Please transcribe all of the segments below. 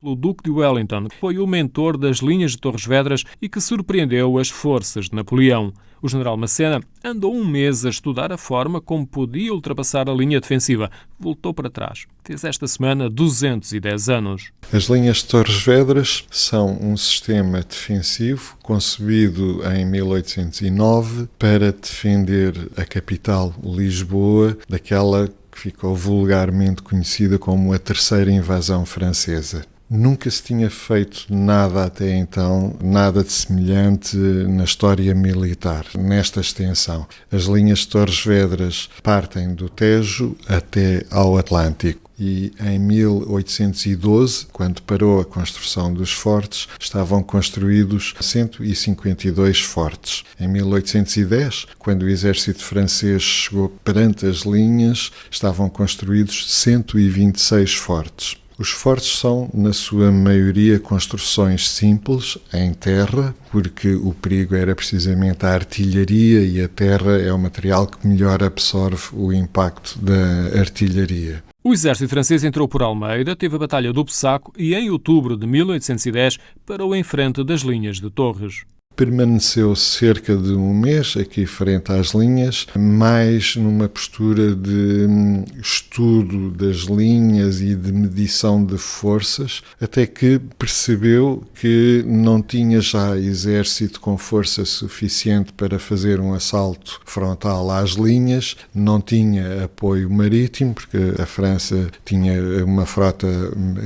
O Duque de Wellington foi o mentor das linhas de Torres Vedras e que surpreendeu as forças de Napoleão. O general Massena andou um mês a estudar a forma como podia ultrapassar a linha defensiva. Voltou para trás. Fez esta semana 210 anos. As linhas de Torres Vedras são um sistema defensivo concebido em 1809 para defender a capital, Lisboa, daquela que ficou vulgarmente conhecida como a Terceira Invasão Francesa. Nunca se tinha feito nada até então, nada de semelhante na história militar, nesta extensão. As linhas de Torres Vedras partem do Tejo até ao Atlântico. E em 1812, quando parou a construção dos fortes, estavam construídos 152 fortes. Em 1810, quando o exército francês chegou perante as linhas, estavam construídos 126 fortes. Os fortes são, na sua maioria, construções simples, em terra, porque o perigo era precisamente a artilharia e a terra é o material que melhor absorve o impacto da artilharia. O exército francês entrou por Almeida, teve a Batalha do Pessaco e, em outubro de 1810, parou em frente das linhas de Torres. Permaneceu cerca de um mês aqui frente às linhas, mais numa postura de estudo das linhas e de medição de forças, até que percebeu que não tinha já exército com força suficiente para fazer um assalto frontal às linhas, não tinha apoio marítimo, porque a França tinha uma frota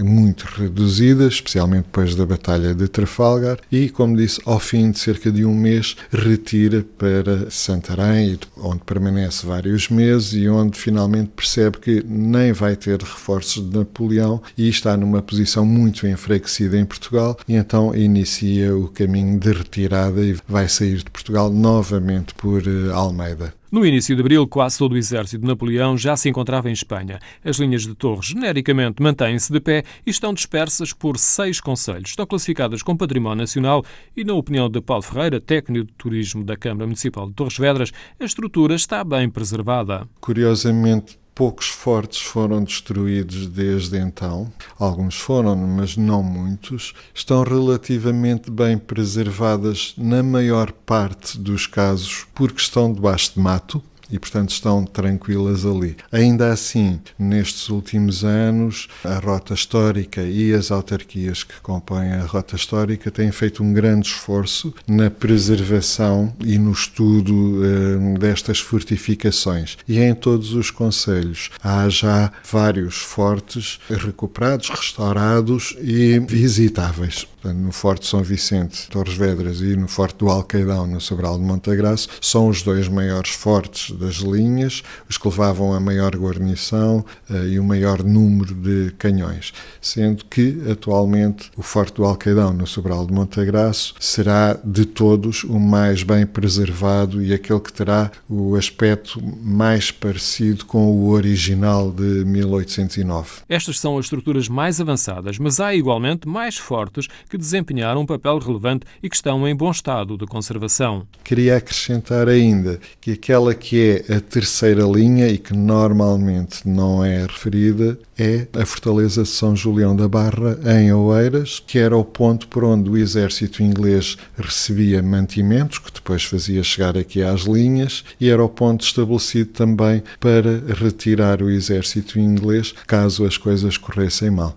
muito reduzida, especialmente depois da Batalha de Trafalgar, e, como disse, ao fim de cerca de um mês, retira para Santarém, onde permanece vários meses e onde finalmente percebe que nem vai ter reforços de Napoleão e está numa posição muito enfraquecida em Portugal e então inicia o caminho de retirada e vai sair de Portugal novamente por Almeida. No início de abril, quase todo o exército de Napoleão já se encontrava em Espanha. As linhas de Torres, genericamente, mantêm-se de pé e estão dispersas por 6 concelhos. Estão classificadas como Património Nacional e, na opinião de Paulo Ferreira, técnico de turismo da Câmara Municipal de Torres Vedras, a estrutura está bem preservada. Curiosamente, poucos fortes foram destruídos desde então. Alguns foram, mas não muitos. Estão relativamente bem preservadas na maior parte dos casos porque estão debaixo de mato e, portanto, estão tranquilas ali. Ainda assim, nestes últimos anos, a Rota Histórica e as autarquias que compõem a Rota Histórica têm feito um grande esforço na preservação e no estudo destas fortificações. E em todos os concelhos há já vários fortes recuperados, restaurados e visitáveis. No Forte São Vicente, Torres Vedras, e no Forte do Alcaidão, no Sobral de Montagraço, são os dois maiores fortes das linhas, os que levavam a maior guarnição e o maior número de canhões, sendo que, atualmente, o Forte do Alcaidão, no Sobral de Montagraço, será de todos o mais bem preservado e aquele que terá o aspecto mais parecido com o original de 1809. Estas são as estruturas mais avançadas, mas há igualmente mais fortes que desempenharam um papel relevante e que estão em bom estado de conservação. Queria acrescentar ainda que aquela que é a terceira linha e que normalmente não é referida é a Fortaleza de São Julião da Barra, em Oeiras, que era o ponto por onde o exército inglês recebia mantimentos, que depois fazia chegar aqui às linhas, e era o ponto estabelecido também para retirar o exército inglês caso as coisas corressem mal.